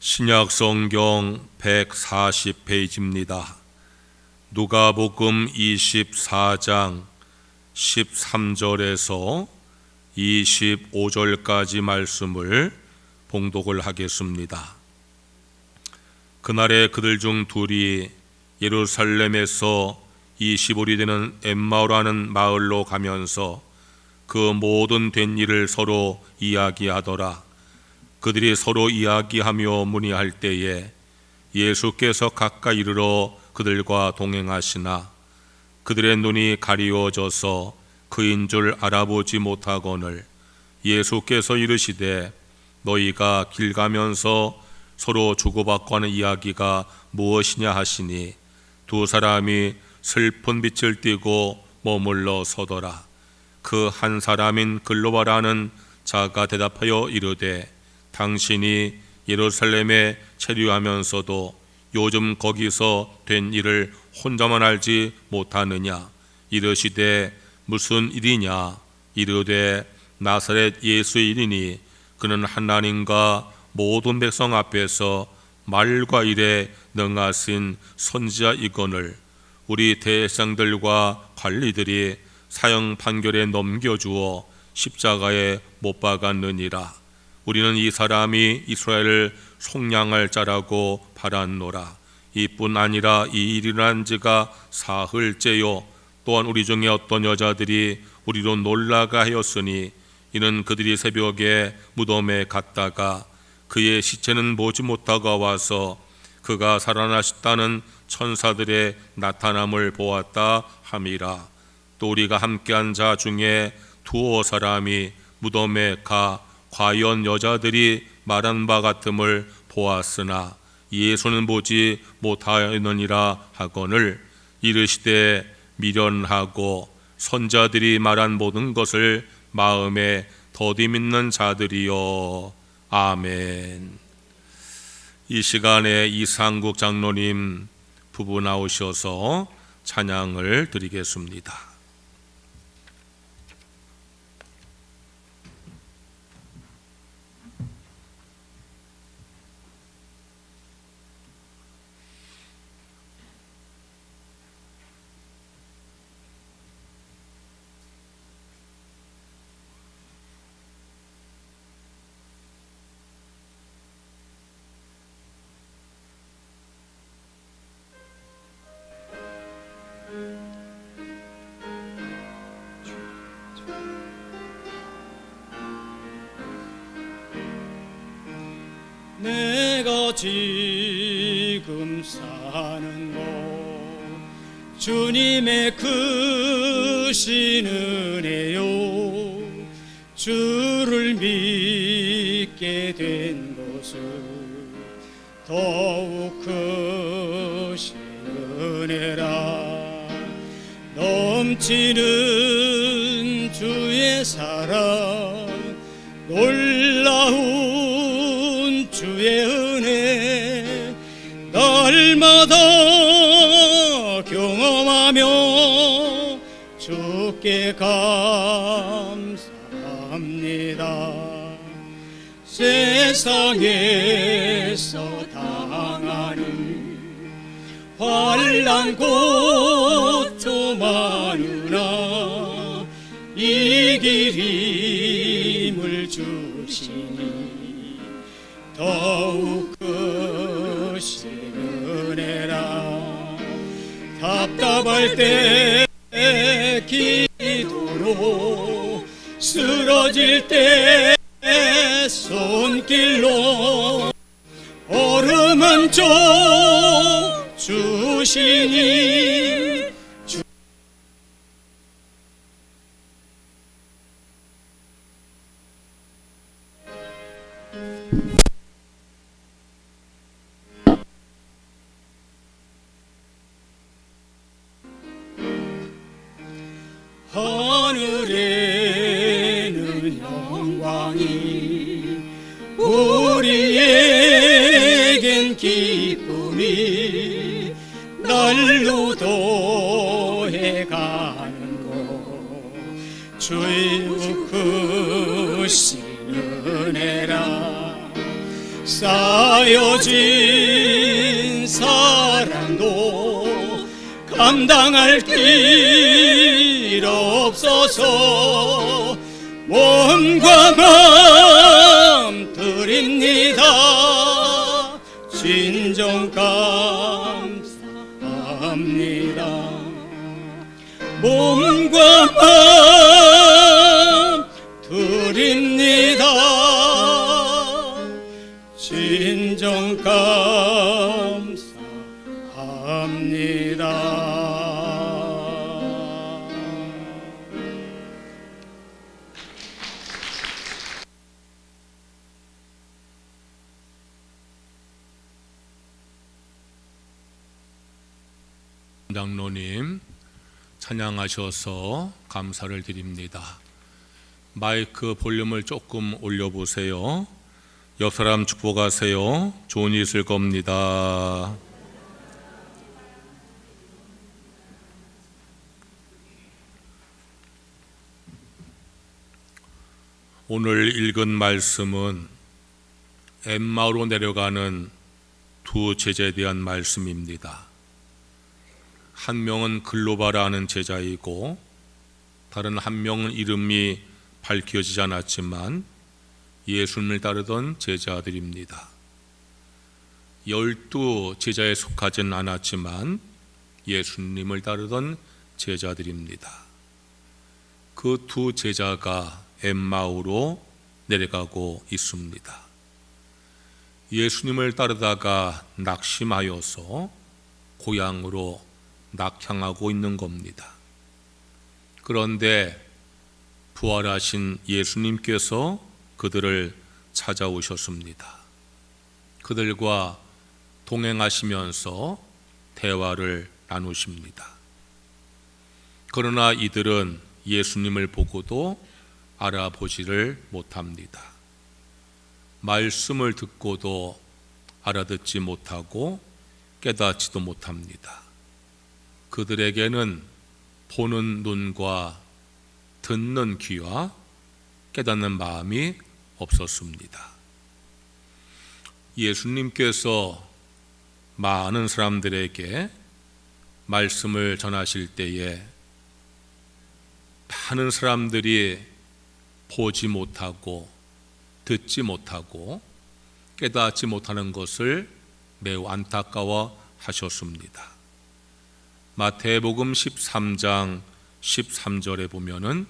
신약 성경 140페이지입니다. 누가복음 24장 13절에서 25절까지 말씀을 봉독을 하겠습니다. 그날에 그들 중 둘이 예루살렘에서 20올이 되는 엠마오라는 마을로 가면서 그 모든 된 일을 서로 이야기하더라. 그들이 서로 이야기하며 문의할 때에 예수께서 가까이 이르러 그들과 동행하시나 그들의 눈이 가리워져서 그인 줄 알아보지 못하거늘 예수께서 이르시되 너희가 길 가면서 서로 주고받고 하는 이야기가 무엇이냐 하시니 두 사람이 슬픈 빛을 띠고 머물러 서더라. 그 한 사람인 글로바라는 자가 대답하여 이르되 당신이 예루살렘에 체류하면서도 요즘 거기서 된 일을 혼자만 알지 못하느냐? 이르시되 무슨 일이냐? 이르되 나사렛 예수의 일이니 그는 하나님과 모든 백성 앞에서 말과 일에 능하신 선지자이거늘 우리 대장들과 관리들이 사형 판결에 넘겨주어 십자가에 못 박았느니라. 우리는 이 사람이 이스라엘을 속량할 자라고 바랐노라. 이뿐 아니라 이 일이 일어난 지가 사흘째요. 또한 우리 중에 어떤 여자들이 우리로 놀라가 하였으니 이는 그들이 새벽에 무덤에 갔다가 그의 시체는 보지 못하고 와서 그가 살아나셨다는 천사들의 나타남을 보았다 함이라. 또 우리가 함께한 자 중에 두어 사람이 무덤에 가 과연 여자들이 말한 바 같음을 보았으나 예수는 보지 못하였느니라 하거늘 이르시되 미련하고 선자들이 말한 모든 것을 마음에 더디 믿는 자들이여. 아멘. 이 시간에 이상국 장로님 부부 나오셔서 찬양을 드리겠습니다. 내가 지금 사는 곳 주님의 크신 은혜요 주를 믿게 된 것은 더욱 크신 은혜라. 넘치는 주의 사랑 놀라운 주의 은혜 날마다 경험하며 주께 감사합니다. 세상에서 당하는 환난 고통 많으나 이길 힘을 주시니 더욱 크신 은혜라. 답답할 때 기도로 쓰러질 때 손길로 얼음은 줘 주시니 하늘에는 영광이 우리에겐 기쁨이 날로 더해가는 것 주의 크신 은혜라. 쌓여진 사랑도 감당할 길 없어서 몸과 마음 드립니다. 진정 감사합니다. 몸과 마음 드립니다. 진정 감사합니다. 장로님, 찬양하셔서 감사를 드립니다. 마이크 볼륨을 조금 올려보세요. 옆 사람 축복하세요. 좋은 일 있을 겁니다. 오늘 읽은 말씀은 엠마오로 내려가는 두 제자에 대한 말씀입니다. 한 명은 글로바라는 제자이고 다른 한 명은 이름이 밝혀지지 않았지만 예수님을 따르던 제자들입니다. 12 제자에 속하진 않았지만 예수님을 따르던 제자들입니다. 그 두 제자가 엠마오로 내려가고 있습니다. 예수님을 따르다가 낙심하여서 고향으로 낙향하고 있는 겁니다. 그런데 부활하신 예수님께서 그들을 찾아오셨습니다. 그들과 동행하시면서 대화를 나누십니다. 그러나 이들은 예수님을 보고도 알아보지를 못합니다. 말씀을 듣고도 알아듣지 못하고 깨닫지도 못합니다. 그들에게는 보는 눈과 듣는 귀와 깨닫는 마음이 없었습니다. 예수님께서 많은 사람들에게 말씀을 전하실 때에 많은 사람들이 보지 못하고 듣지 못하고 깨닫지 못하는 것을 매우 안타까워 하셨습니다. 마태복음 13장 13절에 보면은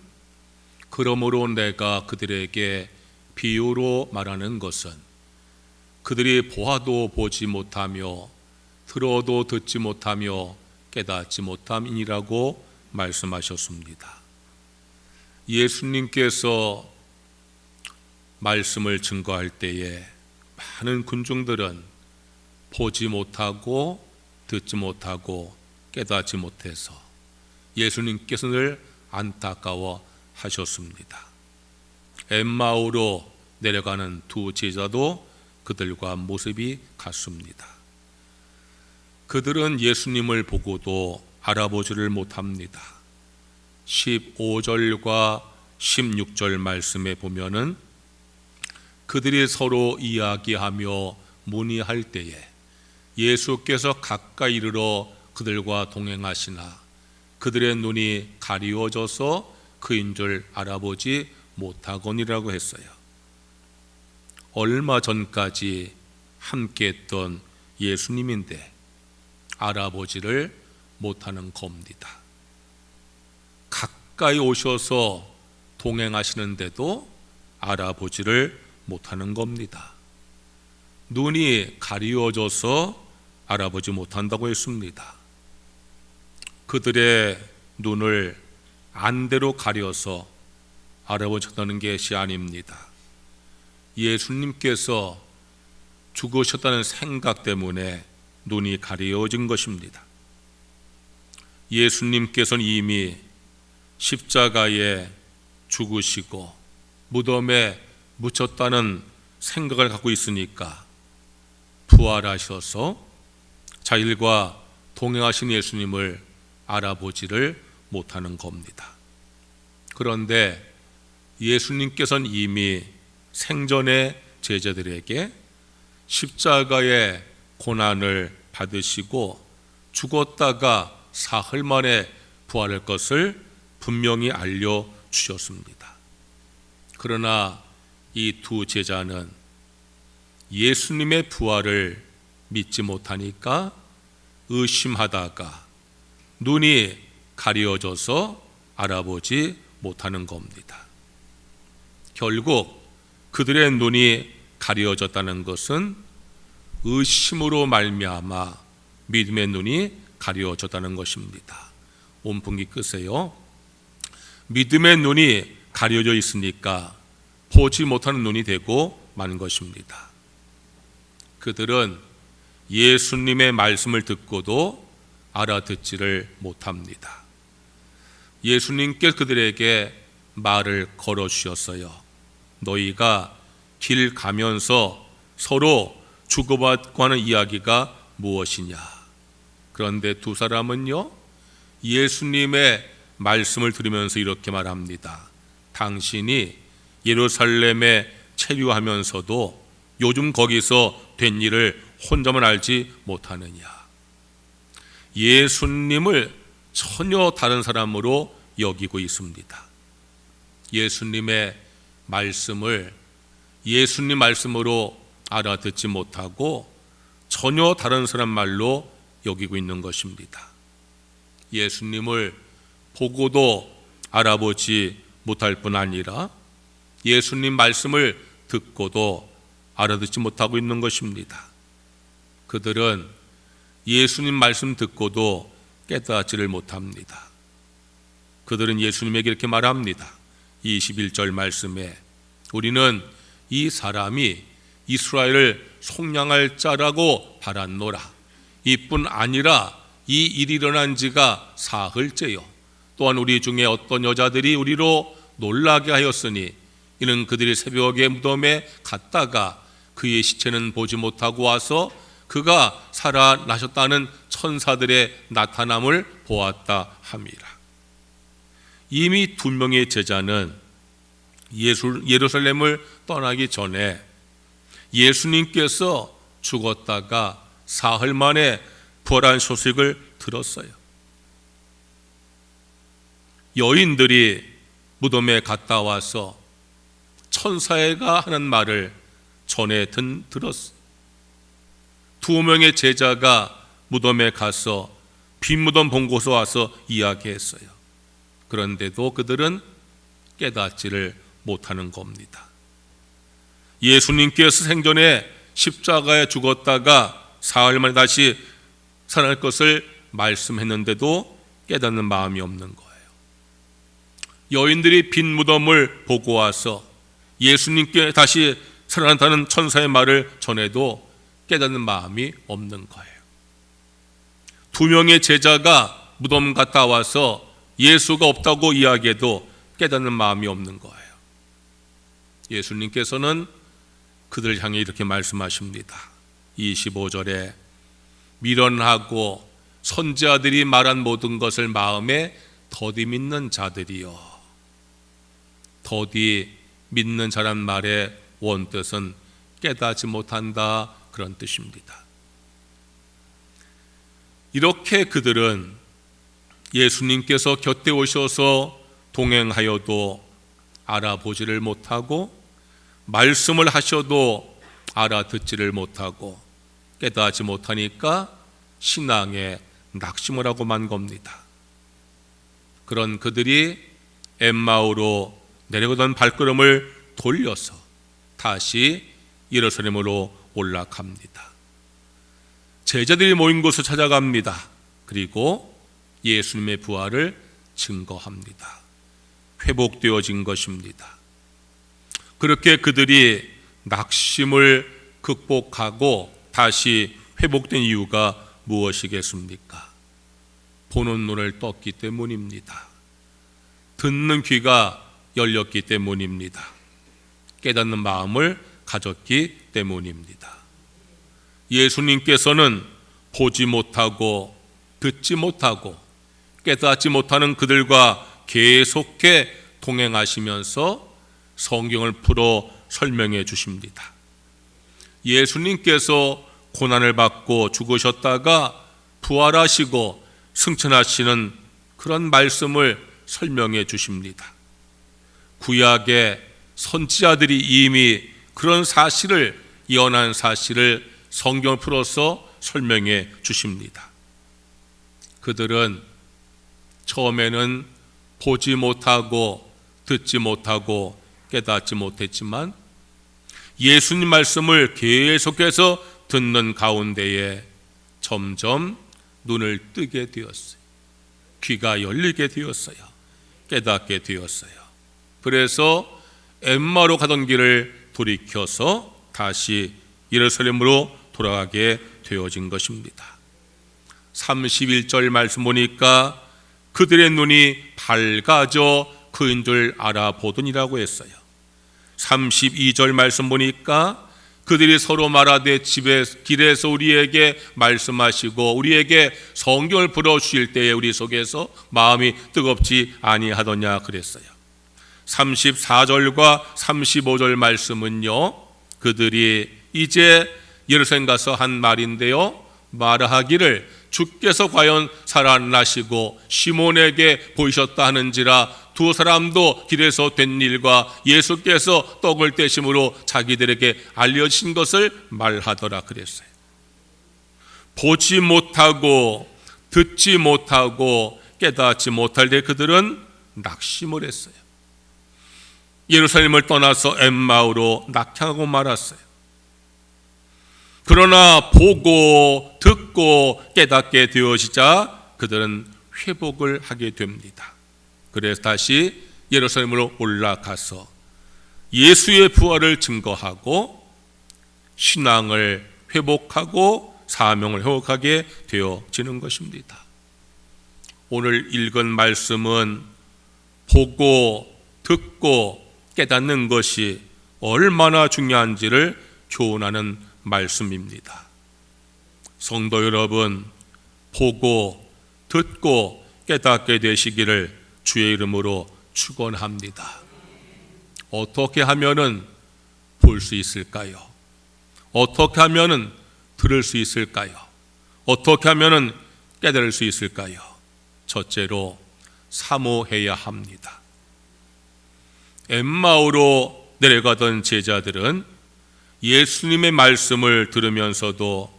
그러므로 내가 그들에게 비유로 말하는 것은 그들이 보아도 보지 못하며 들어도 듣지 못하며 깨닫지 못함이니라고 말씀하셨습니다. 예수님께서 말씀을 증거할 때에 많은 군중들은 보지 못하고 듣지 못하고 깨닫지 못해서 예수님께서 늘 안타까워 하셨습니다. 엠마오로 내려가는 두 제자도 그들과 모습이 같습니다. 그들은 예수님을 보고도 알아보지를 못합니다. 15절과 16절 말씀에 보면은 그들이 서로 이야기하며 문의할 때에 예수께서 가까이 이르러 그들과 동행하시나 그들의 눈이 가리워져서 그인 줄 알아보지 못하거니라고 했어요. 얼마 전까지 함께했던 예수님인데 알아보지를 못하는 겁니다. 가까이 오셔서 동행하시는데도 알아보지를 못하는 겁니다. 눈이 가리워져서 알아보지 못한다고 했습니다. 그들의 눈을 안대로 가려서 알아보셨다는 것이 아닙니다. 예수님께서 죽으셨다는 생각 때문에 눈이 가려진 것입니다. 예수님께서는 이미 십자가에 죽으시고 무덤에 묻혔다는 생각을 갖고 있으니까 부활하셔서 자일과 동행하신 예수님을 알아보지를 못하는 겁니다. 그런데 예수님께서는 이미 생전에 제자들에게 십자가의 고난을 받으시고 죽었다가 사흘 만에 부활할 것을 분명히 알려주셨습니다. 그러나 이 두 제자는 예수님의 부활을 믿지 못하니까 의심하다가 눈이 가려져서 알아보지 못하는 겁니다. 결국 그들의 눈이 가려졌다는 것은 의심으로 말미암아 믿음의 눈이 가려졌다는 것입니다. 온풍기 끄세요. 믿음의 눈이 가려져 있으니까 보지 못하는 눈이 되고 만 것입니다. 그들은 예수님의 말씀을 듣고도 알아듣지를 못합니다. 예수님께서 그들에게 말을 걸어주셨어요. 너희가 길 가면서 서로 주고받고 하는 이야기가 무엇이냐? 그런데 두 사람은요, 예수님의 말씀을 들으면서 이렇게 말합니다. 당신이 예루살렘에 체류하면서도 요즘 거기서 된 일을 혼자만 알지 못하느냐? 예수님을 전혀 다른 사람으로 여기고 있습니다. 예수님의 말씀을 예수님 말씀으로 알아듣지 못하고 전혀 다른 사람 말로 여기고 있는 것입니다. 예수님을 보고도 알아보지 못할 뿐 아니라 예수님 말씀을 듣고도 알아듣지 못하고 있는 것입니다. 그들은 예수님 말씀 듣고도 깨닫지를 못합니다. 그들은 예수님에게 이렇게 말합니다. 21절 말씀에 우리는 이 사람이 이스라엘을 속량할 자라고 바랐노라. 이뿐 아니라 이 일이 일어난 지가 사흘째요. 또한 우리 중에 어떤 여자들이 우리로 놀라게 하였으니 이는 그들이 새벽에 무덤에 갔다가 그의 시체는 보지 못하고 와서 그가 살아나셨다는 천사들의 나타남을 보았다 함이라. 이미 두 명의 제자는 예루살렘을 떠나기 전에 예수님께서 죽었다가 사흘 만에 부활한 소식을 들었어요. 여인들이 무덤에 갔다 와서 천사가 하는 말을 전해 들었어. 두 명의 제자가 무덤에 가서 빈 무덤 본 곳에 와서 이야기했어요. 그런데도 그들은 깨닫지를 못하는 겁니다. 예수님께서 생전에 십자가에 죽었다가 사흘 만에 다시 살아날 것을 말씀했는데도 깨닫는 마음이 없는 거예요. 여인들이 빈 무덤을 보고 와서 예수님께 다시 살아난다는 천사의 말을 전해도 깨닫는 마음이 없는 거예요. 두 명의 제자가 무덤 갔다 와서 예수가 없다고 이야기해도 깨닫는 마음이 없는 거예요. 예수님께서는 그들을 향해 이렇게 말씀하십니다. 25절에 미련하고 선지자들이 말한 모든 것을 마음에 더디 믿는 자들이요. 더디 믿는 자란 말의 원뜻은 깨닫지 못한다, 그런 뜻입니다. 이렇게 그들은 예수님께서 곁에 오셔서 동행하여도 알아보지를 못하고 말씀을 하셔도 알아듣지를 못하고 깨닫지 못하니까 신앙에 낙심을 하고 만 겁니다. 그런 그들이 엠마오로 내려가던 발걸음을 돌려서 다시 예루살렘으로 올라갑니다. 제자들이 모인 곳을 찾아갑니다. 그리고 예수님의 부활을 증거합니다. 회복되어진 것입니다. 그렇게 그들이 낙심을 극복하고 다시 회복된 이유가 무엇이겠습니까? 보는 눈을 떴기 때문입니다. 듣는 귀가 열렸기 때문입니다. 깨닫는 마음을 가졌기 때문입니다. 예수님께서는 보지 못하고 듣지 못하고 깨닫지 못하는 그들과 계속해 동행하시면서 성경을 풀어 설명해 주십니다. 예수님께서 고난을 받고 죽으셨다가 부활하시고 승천하시는 그런 말씀을 설명해 주십니다. 구약의 선지자들이 이미 그런 사실을, 예언한 사실을 성경을 풀어서 설명해 주십니다. 그들은 처음에는 보지 못하고 듣지 못하고 깨닫지 못했지만 예수님 말씀을 계속해서 듣는 가운데에 점점 눈을 뜨게 되었어요. 귀가 열리게 되었어요. 깨닫게 되었어요. 그래서 엠마오로 가던 길을 돌이켜서 다시 예루살렘으로 돌아가게 되어진 것입니다. 31절 말씀 보니까 그들의 눈이 밝아져 그인 줄 알아보더니라고 했어요. 32절 말씀 보니까 그들이 서로 말하되 길에서 우리에게 말씀하시고 우리에게 성경을 풀어주실 때에 우리 속에서 마음이 뜨겁지 아니하더냐 그랬어요. 34절과 35절 말씀은요, 그들이 이제 예루살렘 가서 한 말인데요, 말하기를 주께서 과연 살아나시고 시몬에게 보이셨다 하는지라 두 사람도 길에서 된 일과 예수께서 떡을 떼심으로 자기들에게 알려진 것을 말하더라 그랬어요. 보지 못하고 듣지 못하고 깨닫지 못할 때 그들은 낙심을 했어요. 예루살렘을 떠나서 엠마오로 낙향하고 말았어요. 그러나 보고 듣고 깨닫게 되어지자 그들은 회복을 하게 됩니다. 그래서 다시 예루살렘으로 올라가서 예수의 부활을 증거하고 신앙을 회복하고 사명을 회복하게 되어지는 것입니다. 오늘 읽은 말씀은 보고 듣고 깨닫는 것이 얼마나 중요한지를 교훈하는 말씀입니다. 성도 여러분, 보고 듣고 깨닫게 되시기를 주의 이름으로 축원합니다. 어떻게 하면은 볼 수 있을까요? 어떻게 하면은 들을 수 있을까요? 어떻게 하면은 깨달을 수 있을까요? 첫째로 사모해야 합니다. 엠마오로 내려가던 제자들은 예수님의 말씀을 들으면서도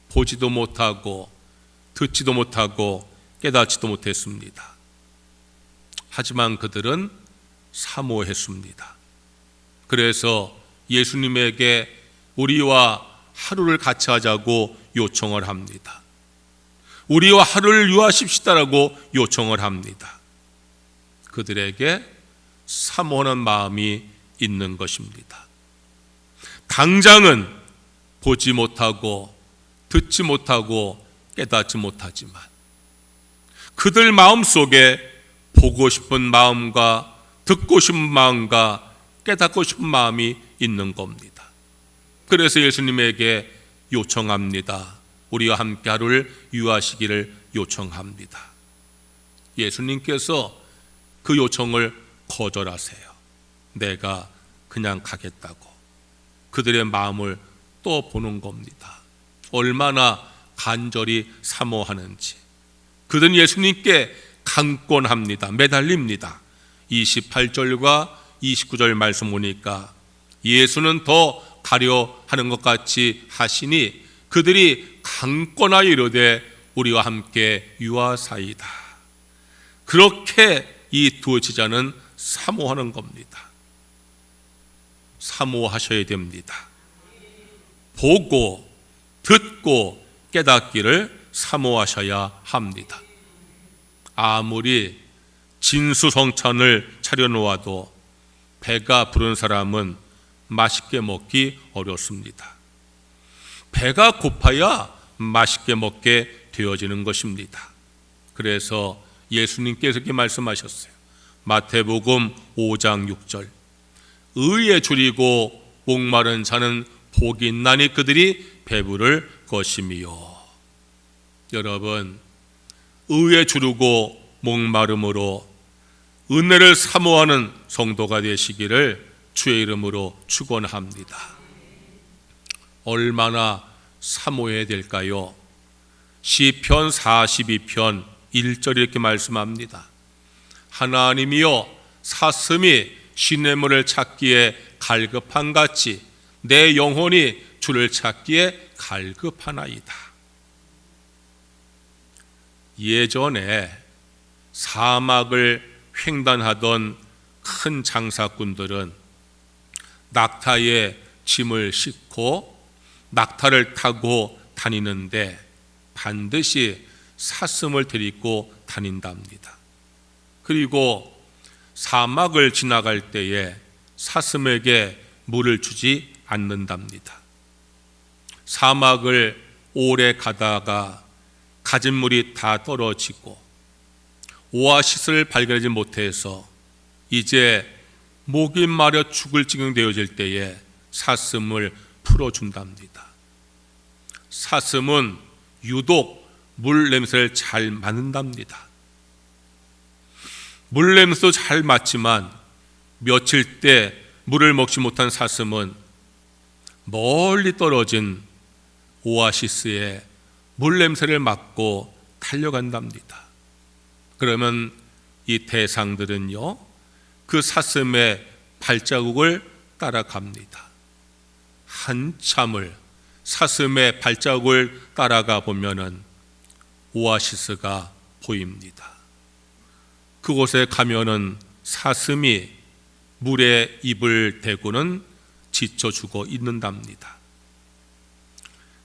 보지도 못하고 듣지도 못하고 깨닫지도 못했습니다. 하지만 그들은 사모했습니다. 그래서 예수님에게 우리와 하루를 같이 하자고 요청을 합니다. 우리와 하루를 유하십시다라고 요청을 합니다. 그들에게 사모하는 마음이 있는 것입니다. 당장은 보지 못하고 듣지 못하고 깨닫지 못하지만 그들 마음속에 보고 싶은 마음과 듣고 싶은 마음과 깨닫고 싶은 마음이 있는 겁니다. 그래서 예수님에게 요청합니다. 우리와 함께 하루를 유하시기를 요청합니다. 예수님께서 그 요청을 거절하세요. 내가 그냥 가겠다고. 그들의 마음을 또 보는 겁니다. 얼마나 간절히 사모하는지. 그들은 예수님께 강권합니다. 매달립니다. 28절과 29절 말씀 보니까 예수는 더 가려 하는 것 같이 하시니 그들이 강권하여 이르되 우리와 함께 유하사이다. 그렇게 이 두 제자는 사모하는 겁니다. 사모하셔야 됩니다. 보고 듣고 깨닫기를 사모하셔야 합니다. 아무리 진수성찬을 차려놓아도 배가 부른 사람은 맛있게 먹기 어렵습니다. 배가 고파야 맛있게 먹게 되어지는 것입니다. 그래서 예수님께서 이렇게 말씀하셨어요. 마태복음 5장 6절 의에 줄이고 목마른 자는 복이 있나니 그들이 배부를 것이미요. 여러분, 의에 주르고 목마름으로 은혜를 사모하는 성도가 되시기를 주의 이름으로 축원합니다. 얼마나 사모해야 될까요? 시편 42편 1절 이렇게 말씀합니다. 하나님이여, 사슴이 시냇물을 찾기에 갈급한 같이 내 영혼이 주를 찾기에 갈급하나이다. 예전에 사막을 횡단하던 큰 장사꾼들은 낙타에 짐을 싣고 낙타를 타고 다니는데 반드시 사슴을 데리고 다닌답니다. 그리고 사막을 지나갈 때에 사슴에게 물을 주지 않는답니다. 사막을 오래 가다가 가진 물이 다 떨어지고 오아시스를 발견하지 못해서 이제 목이 마려 죽을 지경 되어질 때에 사슴을 풀어준답니다. 사슴은 유독 물 냄새를 잘 맡는답니다. 물 냄새도 잘 맡지만 며칠 때 물을 먹지 못한 사슴은 멀리 떨어진 오아시스에 물 냄새를 맡고 달려간답니다. 그러면 이 대상들은요, 그 사슴의 발자국을 따라갑니다. 한참을 사슴의 발자국을 따라가 보면은 오아시스가 보입니다. 그곳에 가면은 사슴이 물에 입을 대고는 지쳐 죽어 있는답니다.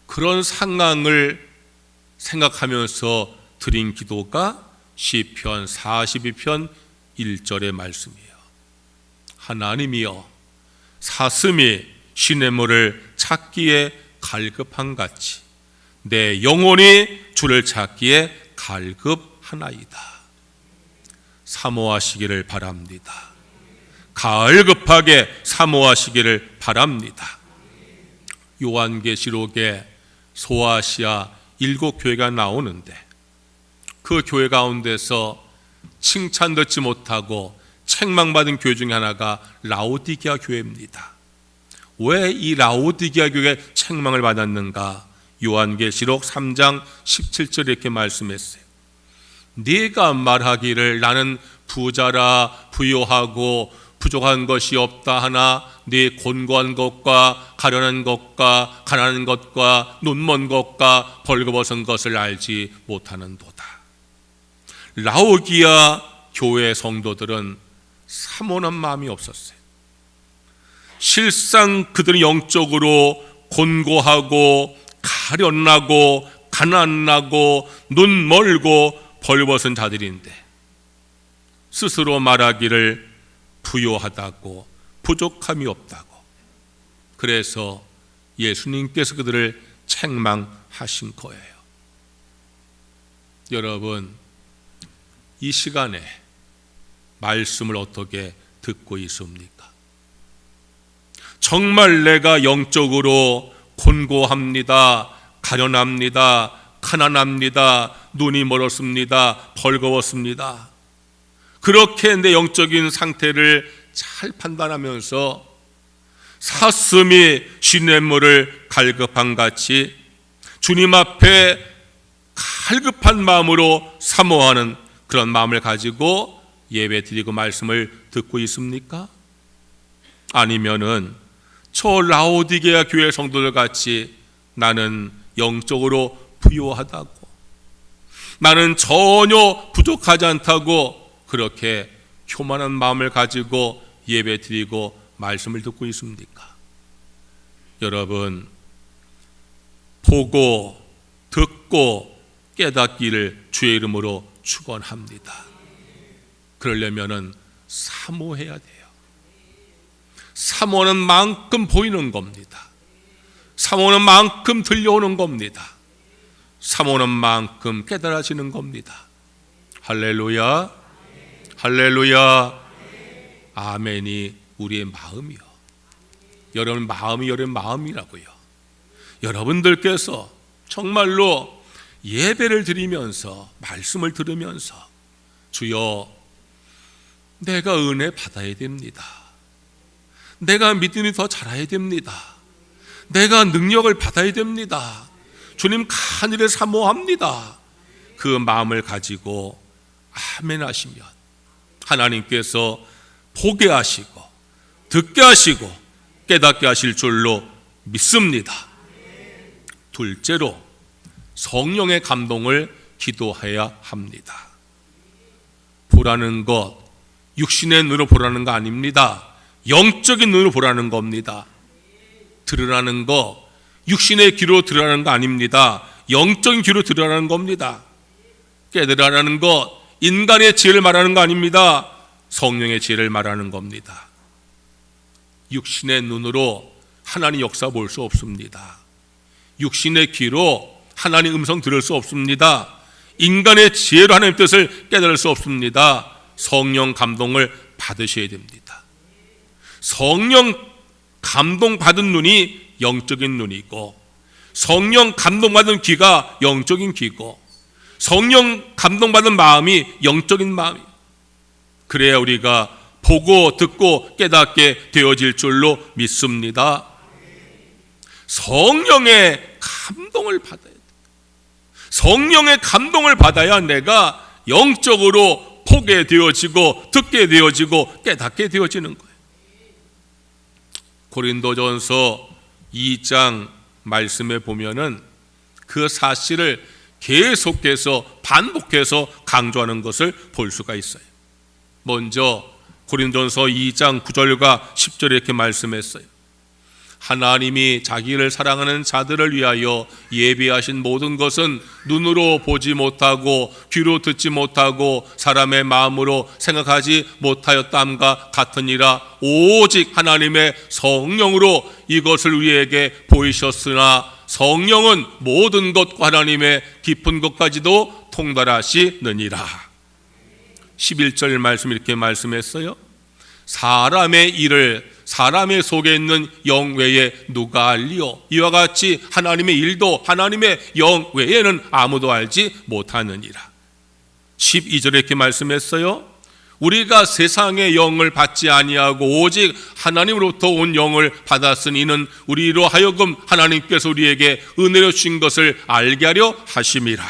그런 상황을 생각하면서 드린 기도가 시편 42편 1절의 말씀이에요. 하나님이여, 사슴이 시냇물을 찾기에 갈급한 같이 내 영혼이 주를 찾기에 갈급하나이다. 사모하시기를 바랍니다. 갈급하게 사모하시기를 바랍니다. 요한계시록에 소아시아 7교회가 나오는데 그 교회 가운데서 칭찬 듣지 못하고 책망받은 교회 중에 하나가 라오디게아 교회입니다. 왜 이 라오디게아 교회가 책망을 받았는가? 요한계시록 3장 17절 이렇게 말씀했어요. 네가 말하기를 나는 부자라 부요하고 부족한 것이 없다 하나 네 곤고한 것과 가련한 것과 가난한 것과 눈먼 것과 벌거벗은 것을 알지 못하는도다. 라오디게아 교회 성도들은 사모하는 마음이 없었어요. 실상 그들은 영적으로 곤고하고 가련하고 가난하고 눈 멀고 벌벗은 자들인데 스스로 말하기를 부요하다고 부족함이 없다고. 그래서 예수님께서 그들을 책망하신 거예요. 여러분, 이 시간에 말씀을 어떻게 듣고 있습니까? 정말 내가 영적으로 곤고합니다, 가련합니다, 가난합니다, 눈이 멀었습니다, 벌거웠습니다. 그렇게 내 영적인 상태를 잘 판단하면서 사슴이 시냇물을 갈급한 같이 주님 앞에 갈급한 마음으로 사모하는 그런 마음을 가지고 예배 드리고 말씀을 듣고 있습니까? 아니면은 저 라오디게아 교회 성도들 같이 나는 영적으로 부요하다고, 나는 전혀 부족하지 않다고 그렇게 교만한 마음을 가지고 예배 드리고 말씀을 듣고 있습니까? 여러분, 보고 듣고 깨닫기를 주의 이름으로 축원합니다. 그러려면은 사모해야 돼요. 사모하는 만큼 보이는 겁니다. 사모하는 만큼 들려오는 겁니다. 사모하는 만큼 깨달아지는 겁니다. 할렐루야, 할렐루야, 아멘이 우리의 마음이요. 여러분 마음이 여러분 마음이라고요. 여러분들께서 정말로 예배를 드리면서 말씀을 들으면서 주여, 내가 은혜 받아야 됩니다. 내가 믿음이 더 자라야 됩니다. 내가 능력을 받아야 됩니다. 주님 간절히 사모합니다. 그 마음을 가지고 아멘 하시면 하나님께서 보게 하시고 듣게 하시고 깨닫게 하실 줄로 믿습니다. 둘째로 성령의 감동을 기도해야 합니다. 보라는 것, 육신의 눈으로 보라는 거 아닙니다. 영적인 눈으로 보라는 겁니다. 들으라는 거, 육신의 귀로 들으라는 거 아닙니다. 영적인 귀로 들으라는 겁니다. 깨달으라는 것, 인간의 지혜를 말하는 거 아닙니다. 성령의 지혜를 말하는 겁니다. 육신의 눈으로 하나님 역사 볼 수 없습니다. 육신의 귀로 하나님 음성 들을 수 없습니다. 인간의 지혜로 하나님 뜻을 깨달을 수 없습니다. 성령 감동을 받으셔야 됩니다. 성령 감동받은 눈이 영적인 눈이고, 성령 감동받은 귀가 영적인 귀고, 성령 감동받은 마음이 영적인 마음이에요. 그래야 우리가 보고 듣고 깨닫게 되어질 줄로 믿습니다. 성령의 감동을 받아야 돼. 성령의 감동을 받아야 내가 영적으로 보게 되어지고 듣게 되어지고 깨닫게 되어지는 거예요. 고린도전서 2장 말씀에 보면은 그 사실을 계속해서 반복해서 강조하는 것을 볼 수가 있어요. 먼저 고린도전서 2장 9절과 10절에 이렇게 말씀했어요. 하나님이 자기를 사랑하는 자들을 위하여 예비하신 모든 것은 눈으로 보지 못하고 귀로 듣지 못하고 사람의 마음으로 생각하지 못하였담과 같으니라. 오직 하나님의 성령으로 이것을 우리에게 보이셨으나 성령은 모든 것과 하나님의 깊은 것까지도 통달하시느니라. 11절 말씀 이렇게 말씀했어요. 사람의 일을 사람의 속에 있는 영 외에 누가 알리요? 이와 같이 하나님의 일도 하나님의 영 외에는 아무도 알지 못하느니라. 12절에 이렇게 말씀했어요. 우리가 세상의 영을 받지 아니하고 오직 하나님으로부터 온 영을 받았으니 이는 우리로 하여금 하나님께서 우리에게 은혜로 주신 것을 알게 하려 하심이라.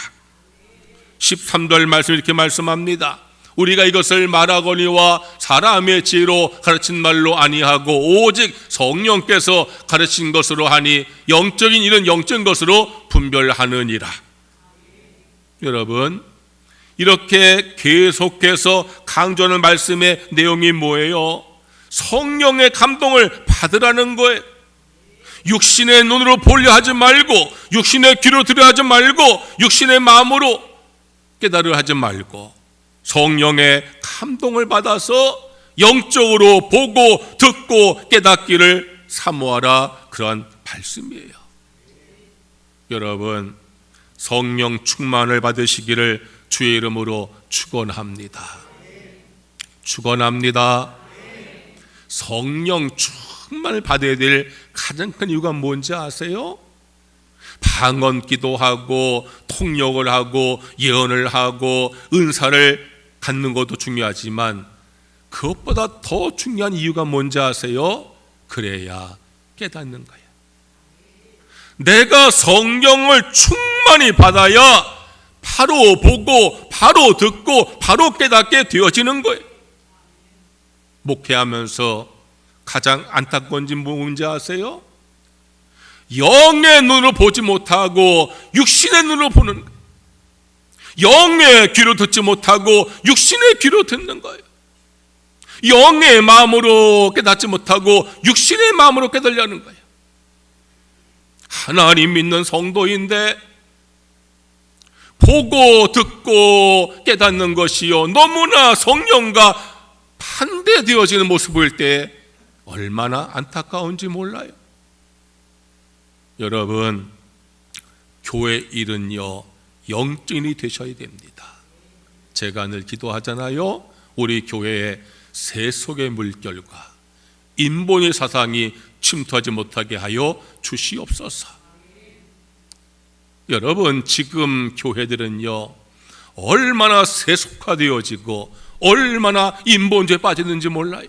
13절 말씀 이렇게 말씀합니다. 우리가 이것을 말하거니와 사람의 지혜로 가르친 말로 아니하고 오직 성령께서 가르친 것으로 하니 영적인 일은 영적인 것으로 분별하느니라. 여러분, 이렇게 계속해서 강조하는 말씀의 내용이 뭐예요? 성령의 감동을 받으라는 거예요. 육신의 눈으로 보려 하지 말고, 육신의 귀로 들으려 하지 말고, 육신의 마음으로 깨달으려 하지 말고 성령의 감동을 받아서 영적으로 보고 듣고 깨닫기를 사모하라. 그러한 말씀이에요. 여러분, 성령 충만을 받으시기를 주의 이름으로 축원합니다. 축원합니다. 성령 충만을 받아야 될 가장 큰 이유가 뭔지 아세요? 방언 기도하고 통역을 하고 예언을 하고 은사를 갖는 것도 중요하지만 그것보다 더 중요한 이유가 뭔지 아세요? 그래야 깨닫는 거예요. 내가 성령을 충만히 받아야 바로 보고 바로 듣고 바로 깨닫게 되어지는 거예요. 목회하면서 가장 안타까운 지 뭔지 아세요? 영의 눈으로 보지 못하고 육신의 눈으로 보는 거예요. 영의 귀로 듣지 못하고 육신의 귀로 듣는 거예요. 영의 마음으로 깨닫지 못하고 육신의 마음으로 깨달으려는 거예요. 하나님 믿는 성도인데 보고 듣고 깨닫는 것이요 너무나 성령과 반대되어지는 모습을 볼 때 얼마나 안타까운지 몰라요. 여러분, 교회 일은요 영적인이 되셔야 됩니다. 제가 늘 기도하잖아요. 우리 교회에 세속의 물결과 인본의 사상이 침투하지 못하게 하여 주시옵소서. 여러분, 지금 교회들은요 얼마나 세속화되어지고 얼마나 인본주의에 빠졌는지 몰라요.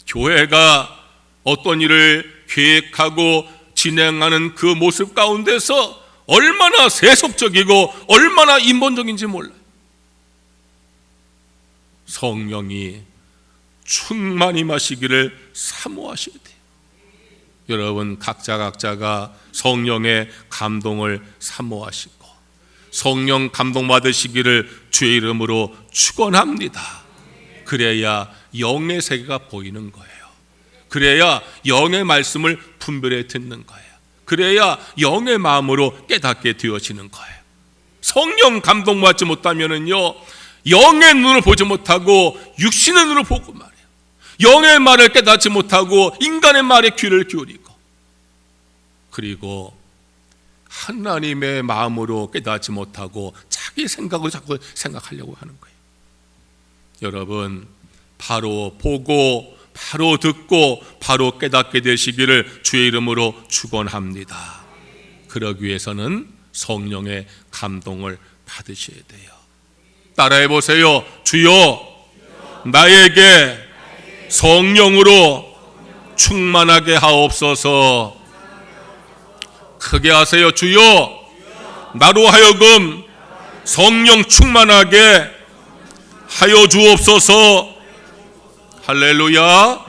교회가 어떤 일을 계획하고 진행하는 그 모습 가운데서 얼마나 세속적이고 얼마나 인본적인지 몰라요. 성령이 충만히 마시기를 사모하셔야 돼요. 여러분 각자가 성령의 감동을 사모하시고 성령 감동받으시기를 주의 이름으로 축원합니다. 그래야 영의 세계가 보이는 거예요. 그래야 영의 말씀을 분별해 듣는 거예요. 그래야 영의 마음으로 깨닫게 되어지는 거예요. 성령 감동받지 못하면은요, 영의 눈을 보지 못하고 육신의 눈을 보고 말이에요. 영의 말을 깨닫지 못하고 인간의 말에 귀를 기울이고, 그리고 하나님의 마음으로 깨닫지 못하고 자기 생각을 자꾸 생각하려고 하는 거예요. 여러분, 바로 보고 바로 듣고 바로 깨닫게 되시기를 주의 이름으로 축원합니다. 그러기 위해서는 성령의 감동을 받으셔야 돼요. 따라해 보세요. 주여, 나에게 성령으로 충만하게 하옵소서. 크게 하세요. 주여, 나로 하여금 성령 충만하게 하여 주옵소서. 할렐루야.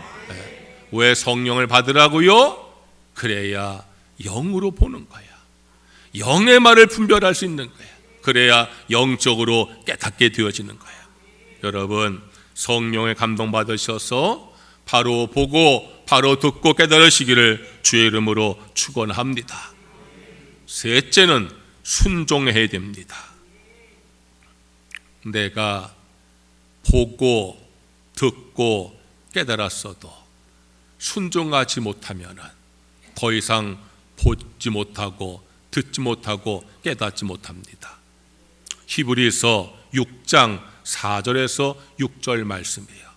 왜 성령을 받으라고요? 그래야 영으로 보는 거야. 영의 말을 분별할 수 있는 거야. 그래야 영적으로 깨닫게 되어지는 거야. 여러분, 성령의 감동 받으셔서 바로 보고 바로 듣고 깨달으시기를 주의 이름으로 축원합니다. 셋째는 순종해야 됩니다. 내가 보고 듣고 깨달았어도 순종하지 못하면 더 이상 보지 못하고 듣지 못하고 깨닫지 못합니다. 히브리서 6장 4절에서 6절 말씀이에요.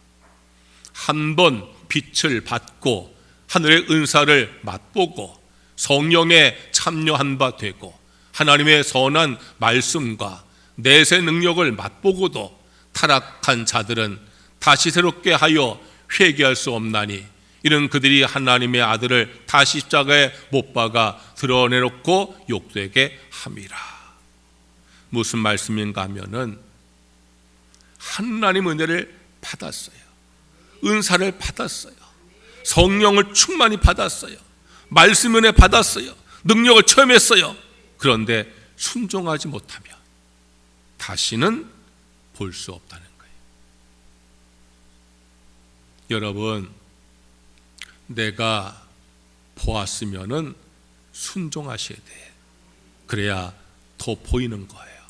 한 번 빛을 받고 하늘의 은사를 맛보고 성령에 참여한 바 되고 하나님의 선한 말씀과 내세 능력을 맛보고도 타락한 자들은 다시 새롭게 하여 회개할 수 없나니 이는 그들이 하나님의 아들을 다시 십자가에 못 박아 드러내놓고 욕되게 함이라. 무슨 말씀인가 하면은 하나님 은혜를 받았어요. 은사를 받았어요. 성령을 충만히 받았어요. 말씀 은혜 받았어요. 능력을 체험했어요. 그런데 순종하지 못하면 다시는 볼 수 없다는 거예요. 여러분, 내가 보았으면은 순종하셔야 돼. 그래야 더 보이는 거예요.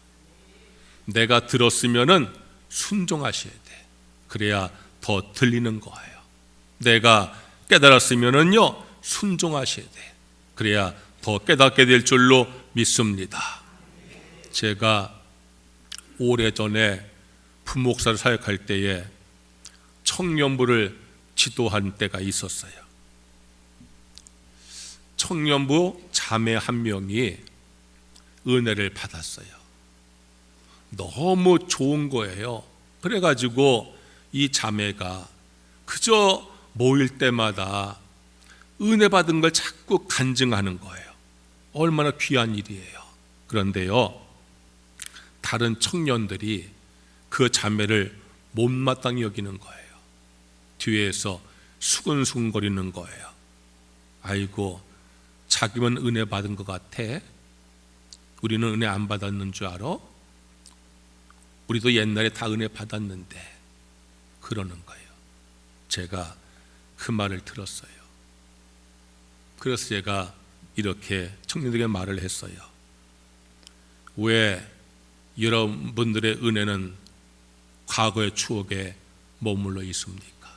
내가 들었으면은 순종하셔야 돼. 그래야 더 들리는 거예요. 내가 깨달았으면은요, 순종하셔야 돼. 그래야 더 깨닫게 될 줄로 믿습니다. 제가 오래전에 부목사를 사역할 때에 청년부를 지도한 때가 있었어요. 청년부 자매 한 명이 은혜를 받았어요. 너무 좋은 거예요. 그래가지고 이 자매가 그저 모일 때마다 은혜 받은 걸 자꾸 간증하는 거예요. 얼마나 귀한 일이에요. 그런데요, 다른 청년들이 그 자매를 못마땅히 여기는 거예요. 뒤에서 수근수근거리는 거예요. 아이고, 자기만 은혜 받은 것 같아? 우리는 은혜 안 받았는 줄 알아? 우리도 옛날에 다 은혜 받았는데. 그러는 거예요. 제가 그 말을 들었어요. 그래서 제가 이렇게 청년들에게 말을 했어요. 왜 여러분들의 은혜는 과거의 추억에 머물러 있습니까?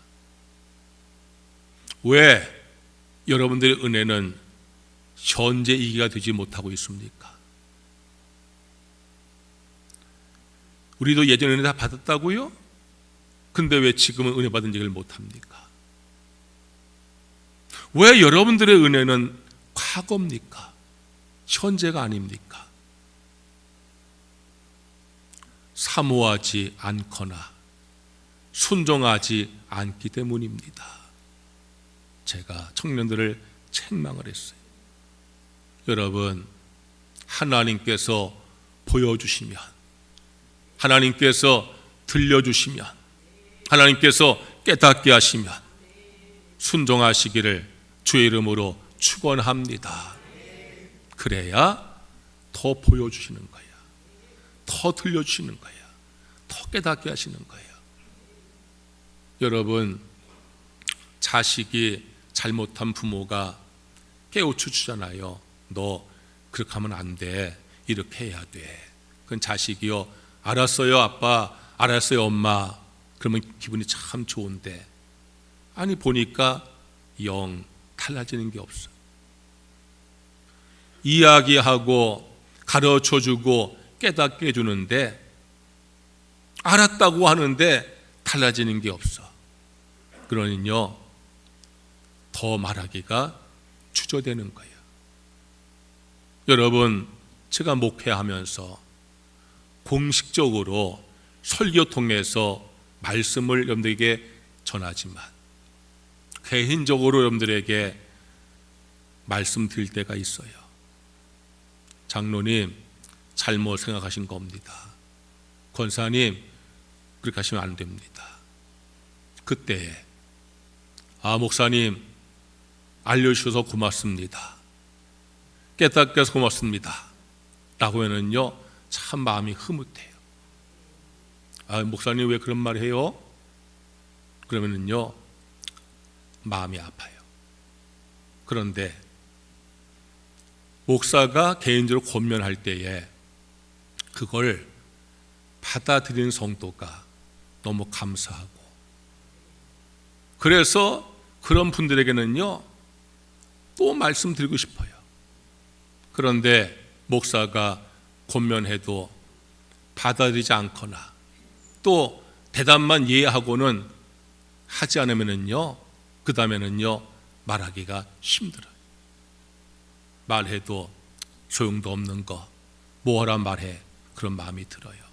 왜 여러분들의 은혜는 현재 이기가 되지 못하고 있습니까? 우리도 예전에 은혜 다 받았다고요? 근데 왜 지금은 은혜 받은 얘기를 못합니까? 왜 여러분들의 은혜는 과거입니까? 현재가 아닙니까? 사모하지 않거나 순종하지 않기 때문입니다. 제가 청년들을 책망을 했어요. 여러분, 하나님께서 보여주시면, 하나님께서 들려주시면, 하나님께서 깨닫게 하시면 순종하시기를 주의 이름으로 축원합니다. 그래야 더 보여주시는 거야, 더 들려주시는 거야, 더 깨닫게 하시는 거예요. 여러분, 자식이 잘못한 부모가 깨우쳐 주잖아요. 너 그렇게 하면 안 돼, 이렇게 해야 돼. 그건 자식이요, 알았어요 아빠, 알았어요 엄마, 그러면 기분이 참 좋은데, 아니 보니까 영 달라지는 게 없어. 이야기하고 가르쳐주고 깨닫게 해주는데, 알았다고 하는데 달라지는 게 없어. 그러니요, 더 말하기가 주저되는 거예요. 여러분, 제가 목회하면서 공식적으로 설교 통해서 말씀을 여러분들에게 전하지만 개인적으로 여러분들에게 말씀드릴 때가 있어요. 장로님, 잘못 생각하신 겁니다. 권사님, 그렇게 하시면 안 됩니다. 그때에 목사님 알려주셔서 고맙습니다, 깨닫게 해서 고맙습니다 라고 하면요 참 마음이 흐뭇해요. 목사님 왜 그런 말 해요? 그러면요 마음이 아파요. 그런데 목사가 개인적으로 권면할 때에 그걸 받아들이는 성도가 너무 감사하고, 그래서 그런 분들에게는요 또 말씀드리고 싶어요. 그런데 목사가 권면해도 받아들이지 않거나 또 대답만 이해하고는 하지 않으면은요, 그 다음에는요 말하기가 힘들어요. 말해도 소용도 없는 거 뭐하라 말해, 그런 마음이 들어요.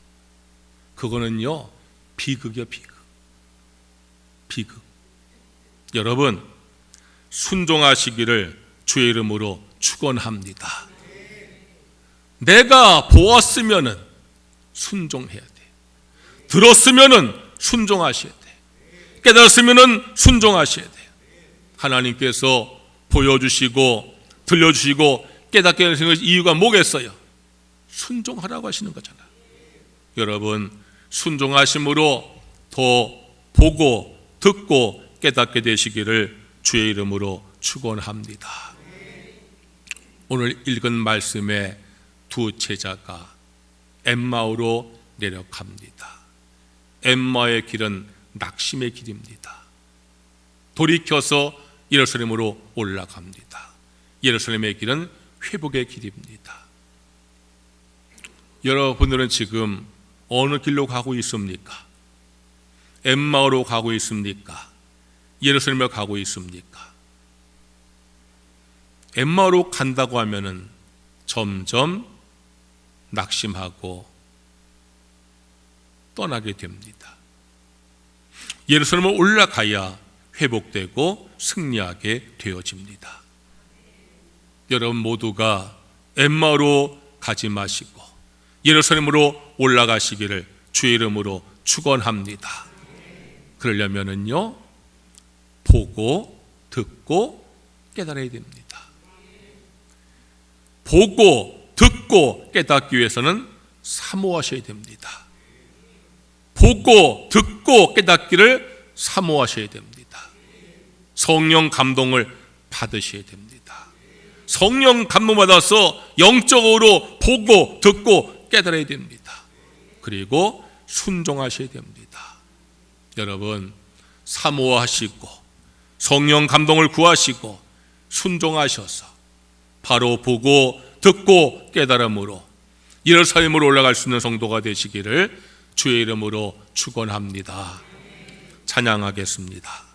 그거는요 비극이요, 비극. 여러분, 순종하시기를 주의 이름으로 축원합니다. 내가 보았으면은 순종해야 돼. 들었으면은 순종하셔야 돼. 깨달았으면은 순종하셔야 돼요. 하나님께서 보여주시고 들려주시고 깨닫게 하시는 이유가 뭐겠어요? 순종하라고 하시는 거잖아요. 여러분, 순종하심으로 더 보고 듣고 깨닫게 되시기를 주의 이름으로 축원합니다. 오늘 읽은 말씀에 두 제자가 엠마오로 내려갑니다. 엠마의 길은 낙심의 길입니다. 돌이켜서 예루살렘으로 올라갑니다. 예루살렘의 길은 회복의 길입니다. 여러분들은 지금 어느 길로 가고 있습니까? 엠마오로 가고 있습니까? 예루살렘으로 가고 있습니까? 엠마오로 간다고 하면은 점점 낙심하고 떠나게 됩니다. 예루살렘으로 올라가야 회복되고 승리하게 되어집니다. 여러분 모두가 엠마오로 가지 마시고 예루살렘으로 올라가시기를 주의 이름으로 축원합니다. 그러려면은요 보고 듣고 깨달아야 됩니다. 보고 듣고 깨닫기 위해서는 사모하셔야 됩니다. 보고 듣고 깨닫기를 사모하셔야 됩니다. 성령 감동을 받으셔야 됩니다. 성령 감동 받아서 영적으로 보고 듣고 깨달아야 됩니다. 그리고 순종하셔야 됩니다. 여러분, 사모하시고 성령 감동을 구하시고 순종하셔서 바로 보고 듣고 깨달음으로 예루살렘으로 올라갈 수 있는 성도가 되시기를 주의 이름으로 축원합니다. 찬양하겠습니다.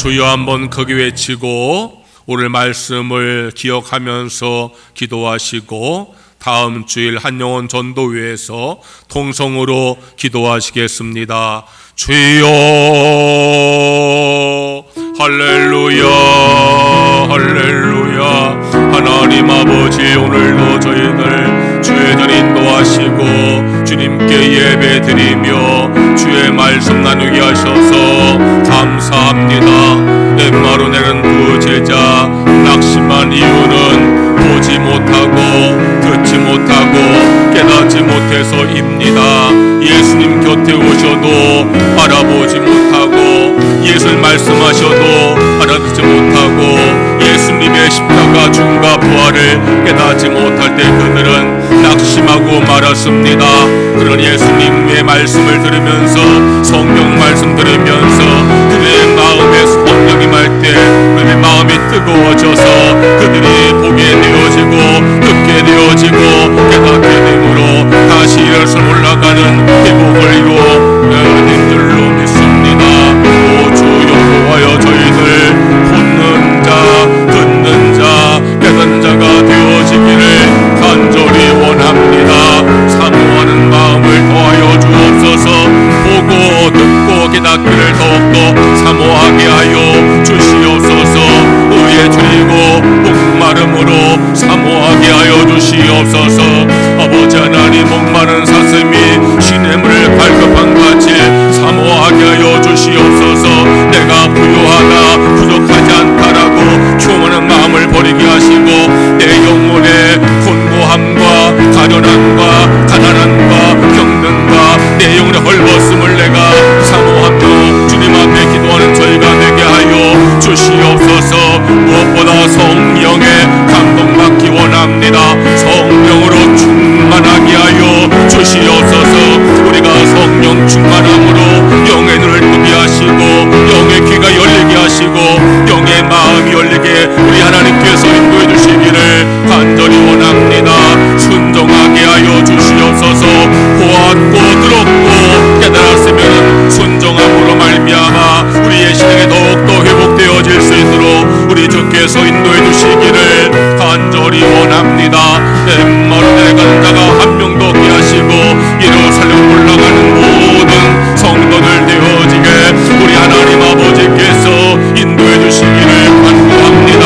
주여 한번 크게 외치고 오늘 말씀을 기억하면서 기도하시고 다음 주일 한영원 전도회에서 통성으로 기도하시겠습니다. 주여 할렐루야 할렐루야. 하나님 아버지, 오늘도 저희들 주의 전 인도하시고 주님께 예배드리며 주의 말씀 나누게 하셔서 감사합니다. 엠마로 내는 두 제자 낙심한 이유는 보지 못하고 듣지 못하고 깨닫지 못해서입니다. 예수님 곁에 오셔도 알아보지 못하고 예수를 말씀하셔도 알아듣지 못하고 예수님의 십자가 죽음과 부활을 깨닫지 못할 때 그들은 낙심하고 말았습니다. 그런 예수님의 말씀을 들으면서 성경 말씀 들으면서 그들의 마음에 성령이 말 때 그들의 마음이 뜨거워져서 그들이 보게 되어지고 듣게 되어지고 깨닫게 되므로 다시 일어서 올라가는 회복을 이루어낸 줄로 믿습니다. 오 주 여호와여, 저희들 듣는 자 깨닫는 자가 되어지기를 간절히 원합니다. 사모하는 마음을 더하여 주옵소서. 보고 듣고 깨닫기를 더욱더 사모하게 하여 주시옵소서. 의에 줄이고 목마름으로 사모하게 하여 주시옵소서. 아버지 하나님, 목마른 사슴이 시냇물을 갈급한 같이 사모하게 하여 주시옵소서. 내가 부유하다 부족하지 않다라고 추원하는 마음을 버리게 하시고 내 영혼의 곤고함과 가련함과 가난함과 병든과 내 영혼의 헐벗음을 내가 사모하며 주님 앞에 기도하는 저희가 되게 하여 주시옵소서. 무엇보다 성령의 감동받기 원합니다. 성령으로 충만하게 하여 주시옵소서. 우리가 성령 충만함으로 영의 눈을 뜨게 하시고 영의 귀가 열리게 하시고 영의 마음이 열리게 우리 하나님께서 인도해 주시기를 간절히 원합니다. 순종하게 하여 주시옵소서. 보았고 들었고 깨달았으면 순종함으로 말미암아 우리의 신앙이 더욱더 회복되어질 수 있도록 우리 주께서 인도해 주시기를 간절히 원합니다. 엠마로 내려가는 자가 한 명도 없게 하시고 예루살렘 올라가는 모든 성도들 되어지게 우리 하나님 아버지께서 인도해 주시기를 간구합니다.